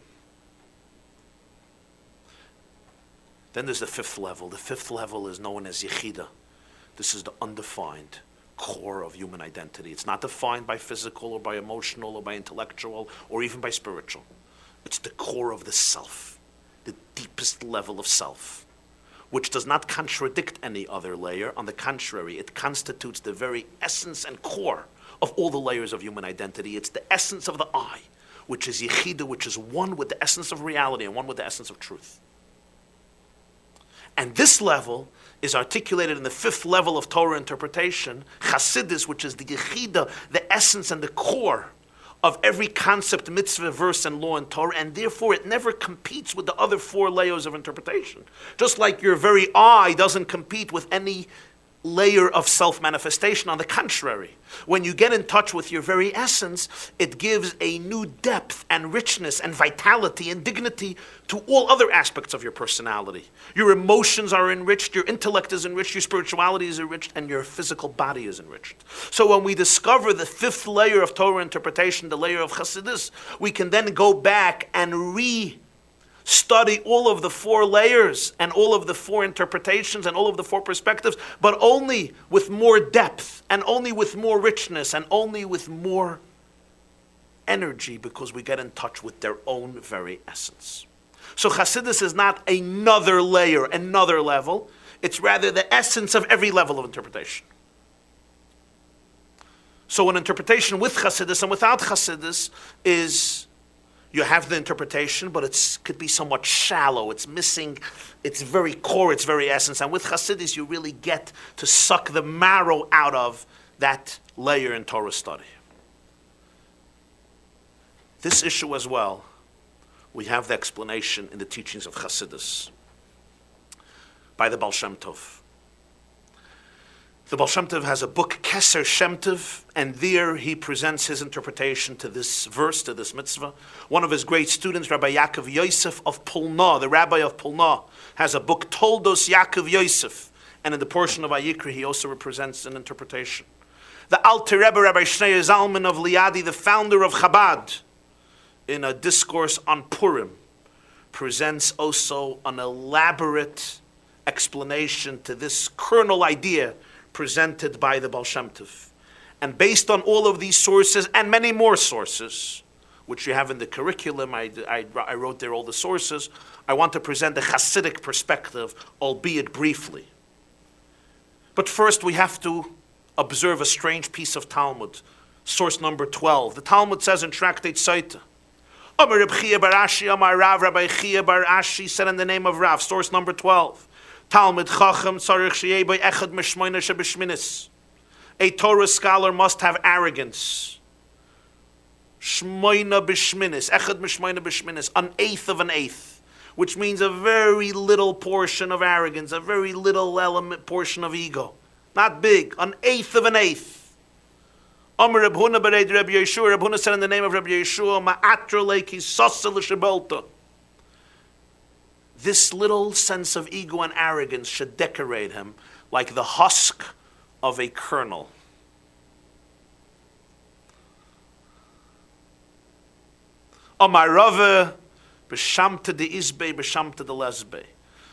Speaker 1: Then there's the fifth level. The fifth level is known as yechida. This is the undefined core of human identity. It's not defined by physical or by emotional or by intellectual or even by spiritual. It's the core of the self, the deepest level of self, which does not contradict any other layer. On the contrary, it constitutes the very essence and core of all the layers of human identity. It's the essence of the I, which is yechida, which is one with the essence of reality and one with the essence of truth. And this level is articulated in the fifth level of Torah interpretation, Chassidus, which is the yechida, the essence and the core of every concept, mitzvah, verse, and law in Torah, and therefore it never competes with the other four layers of interpretation. Just like your very I doesn't compete with any layer of self-manifestation. On the contrary, when you get in touch with your very essence, it gives a new depth and richness and vitality and dignity to all other aspects of your personality. Your emotions are enriched, your intellect is enriched, your spirituality is enriched, and your physical body is enriched. So when we discover the fifth layer of Torah interpretation, the layer of Chassidus, we can then go back and study all of the four layers and all of the four interpretations and all of the four perspectives, but only with more depth and only with more richness and only with more energy, because we get in touch with their own very essence. So Chassidus is not another layer, another level. It's rather the essence of every level of interpretation. So an interpretation with Chassidus and without Chassidus is, you have the interpretation, but it could be somewhat shallow. It's missing its very core, its very essence. And with Chassidus, you really get to suck the marrow out of that layer in Torah study. This issue as well, we have the explanation in the teachings of Chassidus by the Baal Shem Tov. The Baal Shem Tov has a book, Keser Shem Tov, and there he presents his interpretation to this verse, to this mitzvah. One of his great students, Rabbi Yaakov Yosef of Pulna, the rabbi of Pulna, has a book, Toldos Yaakov Yosef, and in the portion of Vayikra he also represents an interpretation. The Alter Rebbe, Rabbi Shneur Zalman of Liadi, the founder of Chabad, in a discourse on Purim, presents also an elaborate explanation to this kernel idea presented by the Baal Shem Tov. And based on all of these sources and many more sources, which you have in the curriculum, I wrote there all the sources, I want to present a Hasidic perspective, albeit briefly. But first we have to observe a strange piece of Talmud, source number 12. The Talmud says in Tractate Saita, Amar Reb Chia bar Ashi, Amar Rav, Rabbi Chia bar Ashi said in the name of Rav, source number 12, Talmud Chacham tzarich sheyeh bo echad mishmoina shebishminis. A Torah scholar must have arrogance. Shmoina bishminis, echad mishmoina bishminis, an eighth of an eighth, which means a very little portion of arrogance, a very little element portion of ego. Not big, an eighth of an eighth. Amar Reb Huna b'reid Reb Yeshua, Reb Huna said in the name of Reb Yeshua, ma'atra leiki sosa l'shebolta. This little sense of ego and arrogance should decorate him like the husk of a kernel. Amar Rava, b'shamta de izbe, b'shamta de lesbe.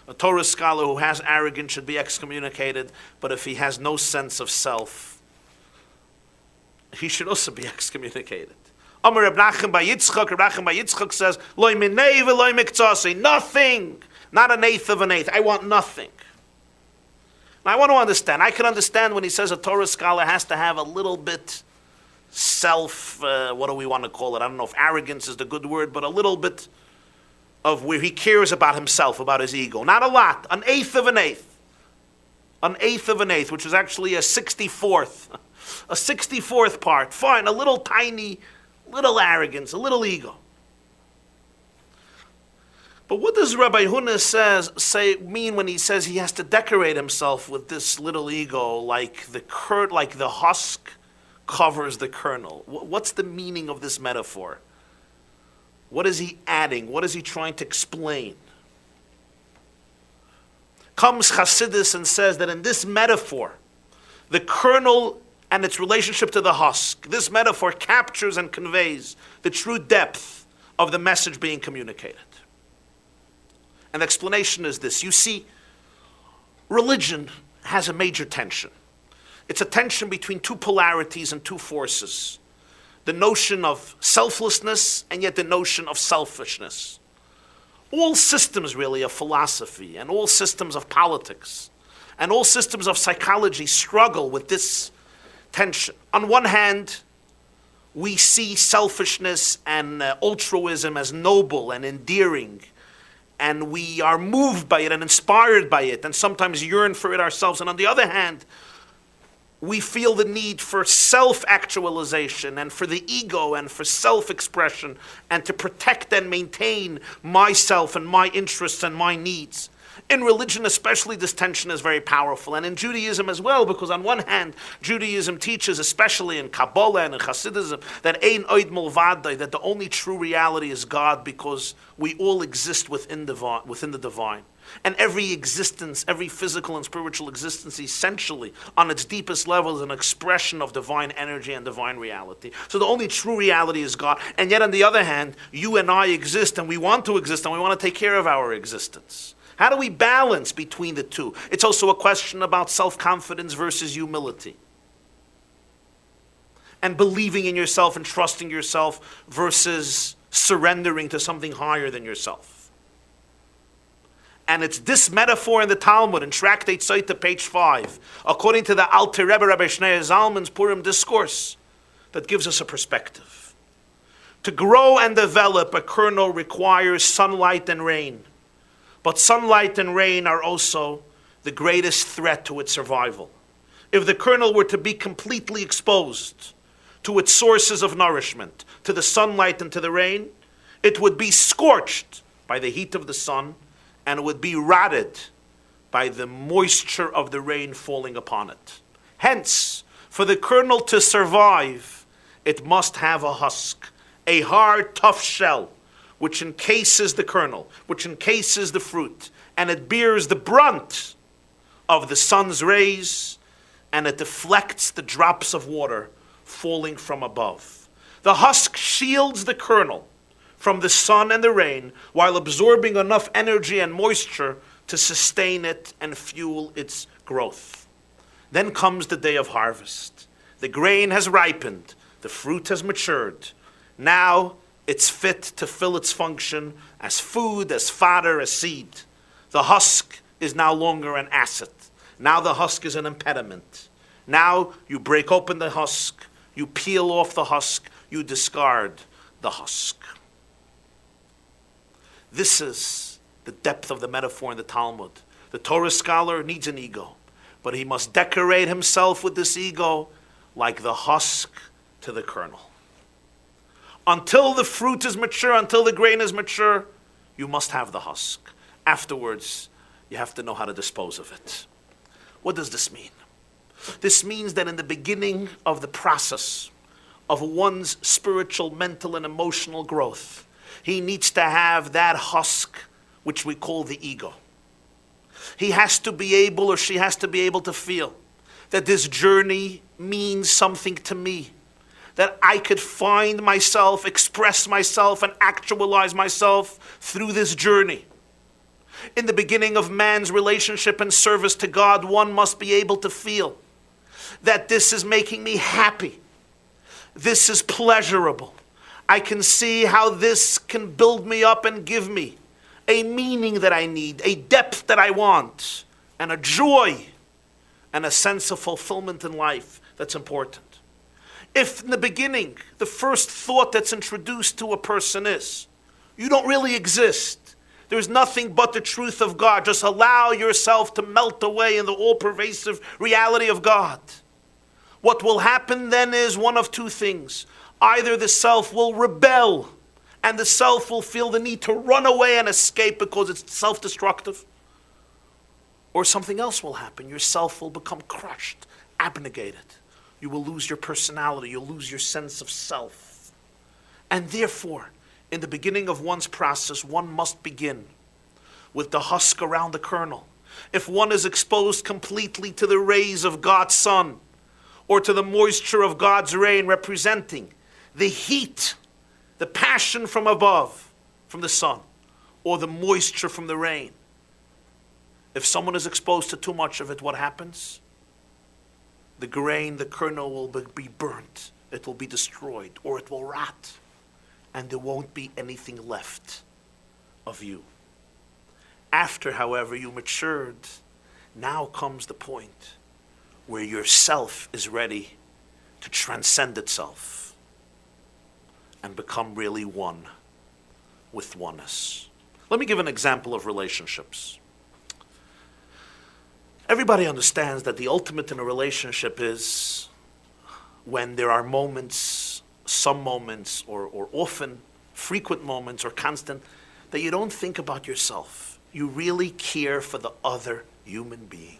Speaker 1: A Torah scholar who has arrogance should be excommunicated, but if he has no sense of self, he should also be excommunicated. Amar Reb Nachum by Yitzchak, Reb Nachum by Yitzchak says, Loi minei v'loi miktsasi, nothing, not an eighth of an eighth. I want nothing. Now I want to understand. I can understand when he says a Torah scholar has to have a little bit what do we want to call it? I don't know if arrogance is the good word, but a little bit of where he cares about himself, about his ego. Not a lot, an eighth of an eighth. An eighth of an eighth, which is actually a 64th. A 64th part. Fine, a little tiny, little arrogance, a little ego. But what does Rabbi Huna mean when he says he has to decorate himself with this little ego, like the husk covers the kernel? What's the meaning of this metaphor? What is he adding? What is he trying to explain? Comes Chassidus and says that in this metaphor, the kernel and its relationship to the husk, this metaphor captures and conveys the true depth of the message being communicated. And the explanation is this. You see, religion has a major tension. It's a tension between two polarities and two forces. The notion of selflessness and yet the notion of selfishness. All systems really of philosophy and all systems of politics and all systems of psychology struggle with this tension. On one hand, we see selfishness and altruism as noble and endearing, and we are moved by it and inspired by it and sometimes yearn for it ourselves. And on the other hand, we feel the need for self-actualization and for the ego and for self-expression and to protect and maintain myself and my interests and my needs. In religion especially, this tension is very powerful, and in Judaism as well, because on one hand, Judaism teaches, especially in Kabbalah and in Hasidism, that ein oid mulvadai, that the only true reality is God, because we all exist within the divine. And every existence, every physical and spiritual existence, essentially, on its deepest level, is an expression of divine energy and divine reality. So the only true reality is God. And yet, on the other hand, you and I exist, and we want to exist, and we want to take care of our existence. How do we balance between the two? It's also a question about self-confidence versus humility. And believing in yourself and trusting yourself versus surrendering to something higher than yourself. And it's this metaphor in the Talmud, in Tractate Sotah, page 5, according to the Alter Rebbe Rabbi Shneur Zalman's Purim discourse, that gives us a perspective. To grow and develop a kernel requires sunlight and rain. But sunlight and rain are also the greatest threat to its survival. If the kernel were to be completely exposed to its sources of nourishment, to the sunlight and to the rain, it would be scorched by the heat of the sun, and it would be rotted by the moisture of the rain falling upon it. Hence, for the kernel to survive, it must have a husk, a hard, tough shell, which encases the kernel, which encases the fruit, and it bears the brunt of the sun's rays, and it deflects the drops of water falling from above. The husk shields the kernel from the sun and the rain, while absorbing enough energy and moisture to sustain it and fuel its growth. Then comes the day of harvest. The grain has ripened, the fruit has matured. Now it's fit to fill its function as food, as fodder, as seed. The husk is no longer an asset. Now the husk is an impediment. Now you break open the husk, you peel off the husk, you discard the husk. This is the depth of the metaphor in the Talmud. The Torah scholar needs an ego, but he must decorate himself with this ego like the husk to the kernel. Until the fruit is mature, until the grain is mature, you must have the husk. Afterwards, you have to know how to dispose of it. What does this mean? This means that in the beginning of the process of one's spiritual, mental, and emotional growth, he needs to have that husk, which we call the ego. He has to be able, or she has to be able to feel that this journey means something to me. That I could find myself, express myself, and actualize myself through this journey. In the beginning of man's relationship and service to God, one must be able to feel that this is making me happy. This is pleasurable. I can see how this can build me up and give me a meaning that I need, a depth that I want, and a joy and a sense of fulfillment in life that's important. If in the beginning, the first thought that's introduced to a person is, you don't really exist, there's nothing but the truth of God, just allow yourself to melt away in the all-pervasive reality of God. What will happen then is one of two things. Either the self will rebel, and the self will feel the need to run away and escape because it's self-destructive, or something else will happen. Your self will become crushed, abnegated. You will lose your personality. You'll lose your sense of self. And therefore, in the beginning of one's process, one must begin with the husk around the kernel. If one is exposed completely to the rays of God's sun, or to the moisture of God's rain, representing the heat, the passion from above, from the sun, or the moisture from the rain. If someone is exposed to too much of it, what happens? The grain, the kernel will be burnt. It will be destroyed, or it will rot. And there won't be anything left of you. After, however, you matured, now comes the point where your self is ready to transcend itself and become really one with oneness. Let me give an example of relationships. Everybody understands that the ultimate in a relationship is when there are moments, some moments, or often frequent moments or constant, that you don't think about yourself. You really care for the other human being.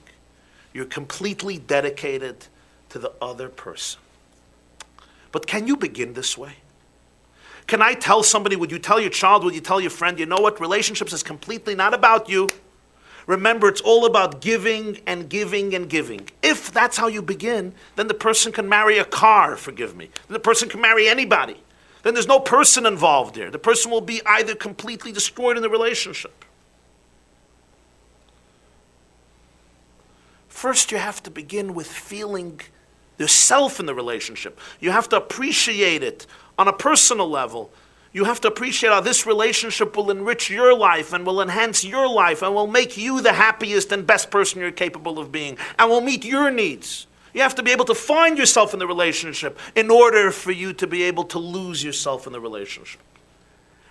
Speaker 1: You're completely dedicated to the other person. But can you begin this way? Can I tell somebody, would you tell your child, would you tell your friend, you know what, relationships is completely not about you. Remember, it's all about giving and giving and giving. If that's how you begin, then the person can marry a car, forgive me. Then the person can marry anybody. Then there's no person involved there. The person will be either completely destroyed in the relationship. First, you have to begin with feeling yourself in the relationship. You have to appreciate it on a personal level. You have to appreciate how this relationship will enrich your life and will enhance your life and will make you the happiest and best person you're capable of being and will meet your needs. You have to be able to find yourself in the relationship in order for you to be able to lose yourself in the relationship.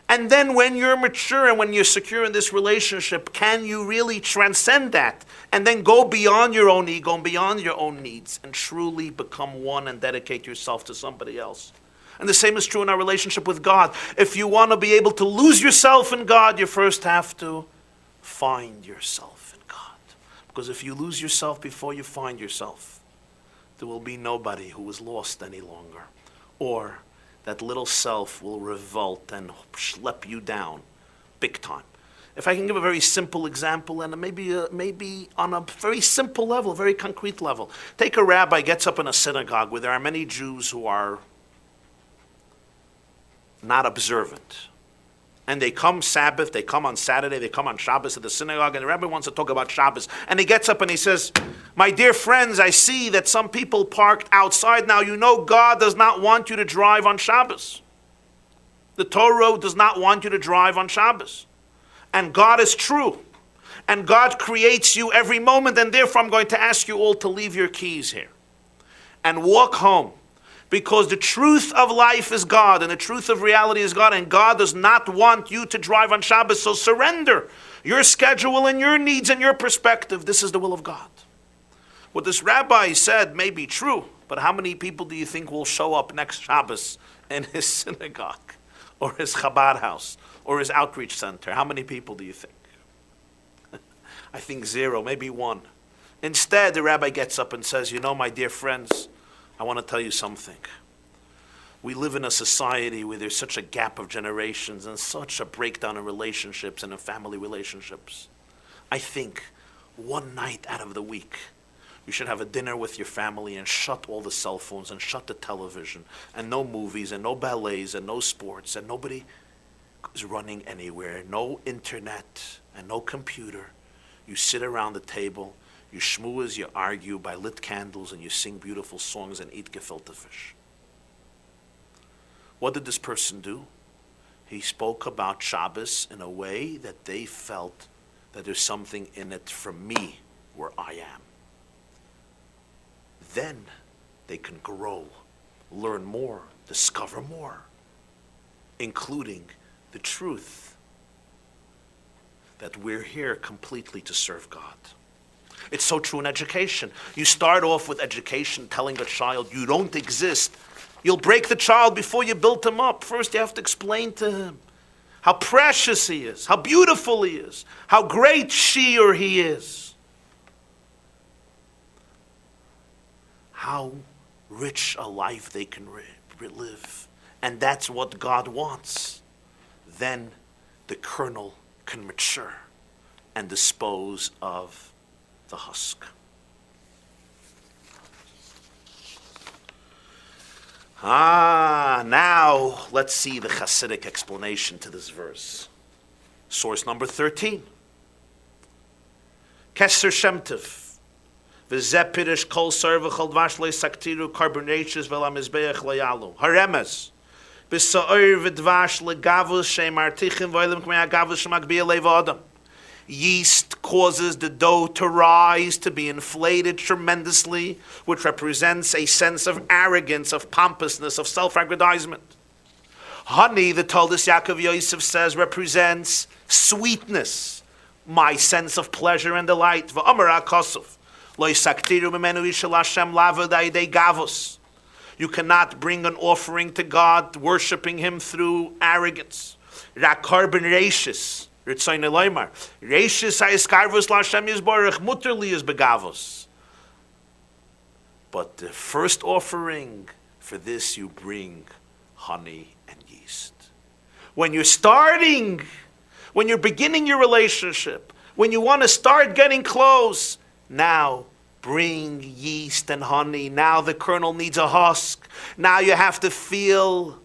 Speaker 1: And then when you're mature and when you're secure in this relationship, can you really transcend that and then go beyond your own ego and beyond your own needs and truly become one and dedicate yourself to somebody else? And the same is true in our relationship with God. If you want to be able to lose yourself in God, you first have to find yourself in God. Because if you lose yourself before you find yourself, there will be nobody who is lost any longer. Or that little self will revolt and schlep you down big time. If I can give a very simple example, and maybe on a very simple level, a very concrete level. Take a rabbi gets up in a synagogue where there are many Jews who are not observant. And they come Sabbath, they come on Saturday, they come on Shabbos at the synagogue, and the rabbi wants to talk about Shabbos. And he gets up and he says, my dear friends, I see that some people parked outside. Now you know God does not want you to drive on Shabbos. The Torah does not want you to drive on Shabbos. And God is true. And God creates you every moment, and therefore I'm going to ask you all to leave your keys here and walk home. Because the truth of life is God, and the truth of reality is God, and God does not want you to drive on Shabbos, so surrender your schedule and your needs and your perspective. This is the will of God. What this rabbi said may be true, but how many people do you think will show up next Shabbos in his synagogue, or his Chabad house, or his outreach center? How many people do you think? I think 0, maybe 1. Instead, the rabbi gets up and says, you know, my dear friends, I want to tell you something. We live in a society where there's such a gap of generations and such a breakdown in relationships and in family relationships. I think one night out of the week, you should have a dinner with your family and shut all the cell phones and shut the television and no movies and no ballets and no sports and nobody is running anywhere. No internet and no computer. You sit around the table. You shmooze, you argue by lit candles, and you sing beautiful songs and eat gefilte fish. What did this person do? He spoke about Shabbos in a way that they felt that there's something in it for me where I am. Then they can grow, learn more, discover more, including the truth that we're here completely to serve God. It's so true in education. You start off with education telling a child you don't exist. You'll break the child before you build him up. First you have to explain to him how precious he is, how beautiful he is, how great she or he is, how rich a life they can live. And that's what God wants. Then the kernel can mature and dispose of the husk. Now let's see the Hasidic explanation to this verse. Source number 13. Kesser Shemtiv. V'zeh pirish kol sar v'chol dvash lo saktiru karbonaceous v'la mizbeach lo yalu. Haremes. B'sa'ir v'dvash legavus shem artichim v'olim k'mei agavus shem agbiya leiva adam. Yeast causes the dough to rise, to be inflated tremendously, which represents a sense of arrogance, of pompousness, of self-aggrandizement. Honey, the Talmud Yaakov Yosef says, represents sweetness, my sense of pleasure and delight. You cannot bring an offering to God, worshipping Him through arrogance. But the first offering, for this you bring honey and yeast. When you're starting, when you're beginning your relationship, when you want to start getting close, now bring yeast and honey. Now the kernel needs a husk. Now you have to feel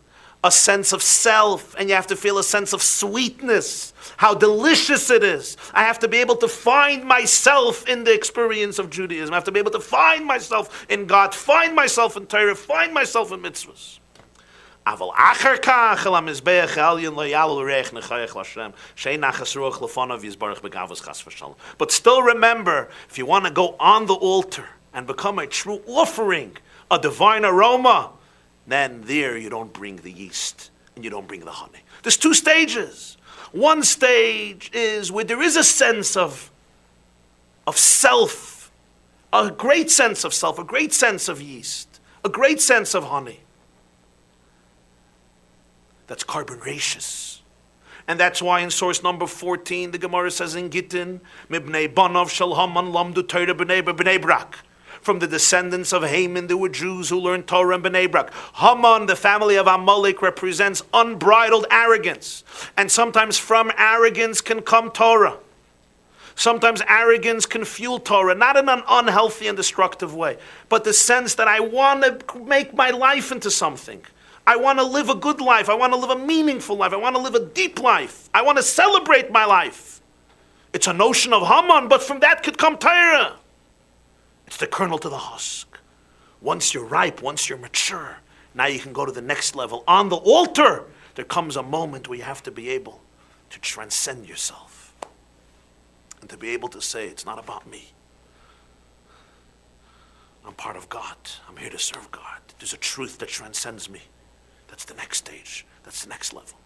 Speaker 1: a sense of self, and you have to feel a sense of sweetness, how delicious it is. I have to be able to find myself in the experience of Judaism. I have to be able to find myself in God, find myself in Torah, find myself in mitzvahs. But still remember, if you want to go on the altar and become a true offering, a divine aroma, then there you don't bring the yeast and you don't bring the honey. There's two stages. One stage is where there is a sense of self, a great sense of self, a great sense of yeast, a great sense of honey. That's carbonaceous. And that's why in source number 14, the Gemara says in Gittin, Mibnei Banav Shel Haman Lamdu Torah B'nei Brak. From the descendants of Haman, there were Jews who learned Torah in Bnei Brak. Haman, the family of Amalek, represents unbridled arrogance. And sometimes from arrogance can come Torah. Sometimes arrogance can fuel Torah, not in an unhealthy and destructive way, but the sense that I want to make my life into something. I want to live a good life. I want to live a meaningful life. I want to live a deep life. I want to celebrate my life. It's a notion of Haman, but from that could come Torah. It's the kernel to the husk. Once you're ripe, once you're mature, now you can go to the next level. On the altar, there comes a moment where you have to be able to transcend yourself and to be able to say, it's not about me. I'm part of God. I'm here to serve God. There's a truth that transcends me. That's the next stage. That's the next level.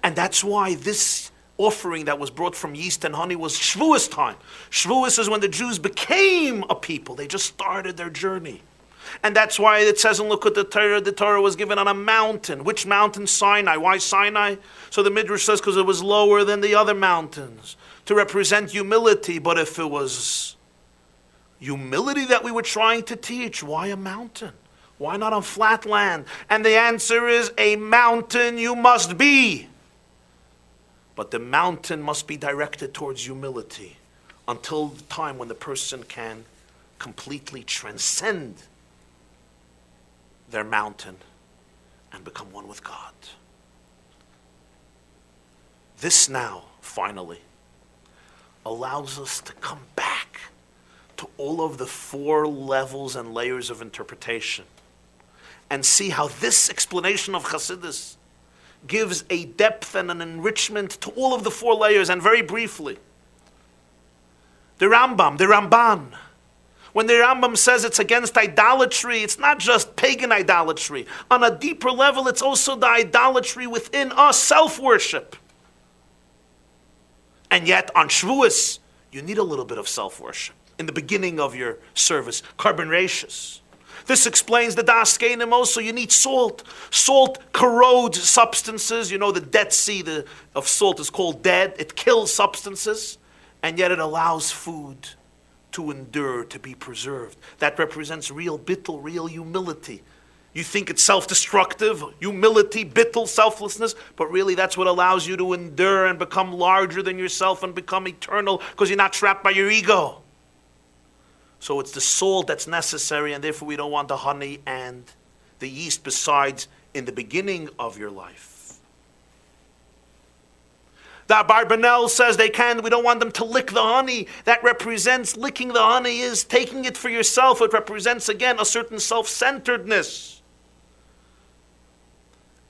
Speaker 1: And that's why this offering that was brought from yeast and honey was Shavuos time. Shavuos is when the Jews became a people. They just started their journey. And that's why it says in Likutei the Torah was given on a mountain. Which mountain? Sinai. Why Sinai? So the Midrash says because it was lower than the other mountains, to represent humility. But if it was humility that we were trying to teach, why a mountain? Why not on flat land? And the answer is, a mountain you must be. But the mountain must be directed towards humility until the time when the person can completely transcend their mountain and become one with God. This now, finally, allows us to come back to all of the 4 levels and layers of interpretation and see how this explanation of Chassidus gives a depth and an enrichment to all of the four layers. And very briefly, the Ramban, when the Rambam says it's against idolatry, it's not just pagan idolatry. On a deeper level, it's also the idolatry within us, self-worship. And yet, on Shavuos, you need a little bit of self-worship. In the beginning of your service, carbon ratius. This explains the Das Keinim also. You need salt. Salt corrodes substances. You know, the Dead Sea of salt is called dead. It kills substances. And yet it allows food to endure, to be preserved. That represents real bittul, real humility. You think it's self-destructive, humility, bittul, selflessness, but really that's what allows you to endure and become larger than yourself and become eternal because you're not trapped by your ego. So it's the salt that's necessary, and therefore we don't want the honey and the yeast besides in the beginning of your life. The Abarbanel says we don't want them to lick the honey. That represents, licking the honey is taking it for yourself. It represents, again, a certain self-centeredness.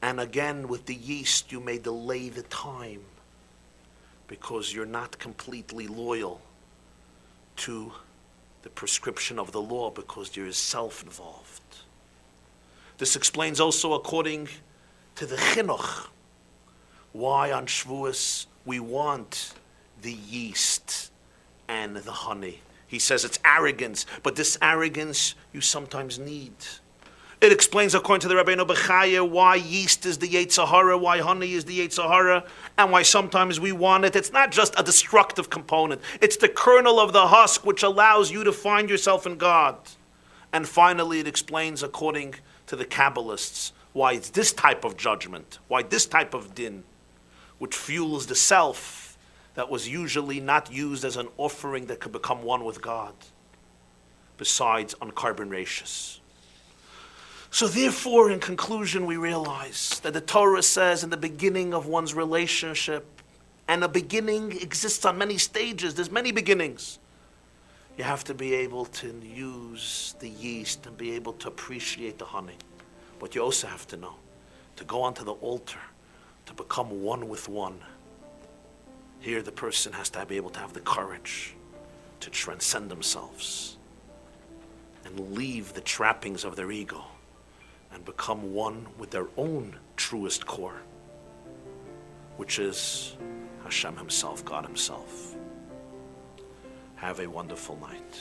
Speaker 1: And again, with the yeast, you may delay the time because you're not completely loyal to the prescription of the law because there is self involved. This explains also, according to the chinuch, why on Shavuos we want the yeast and the honey. He says it's arrogance, but this arrogance you sometimes need. It explains, according to the Rabbeinu Bechaya, why yeast is the Yetzer Hara, why honey is the Yetzer Hara, and why sometimes we want it. It's not just a destructive component. It's the kernel of the husk which allows you to find yourself in God. And finally, it explains, according to the Kabbalists, why it's this type of judgment, why this type of din, which fuels the self that was usually not used as an offering that could become one with God, besides on carbon ratius. So therefore, in conclusion, we realize that the Torah says in the beginning of one's relationship, and a beginning exists on many stages, there's many beginnings. You have to be able to use the yeast and be able to appreciate the honey. But you also have to know, to go onto the altar, to become one with one. Here the person has to be able to have the courage to transcend themselves and leave the trappings of their ego and become one with their own truest core, which is Hashem himself, God himself. Have a wonderful night.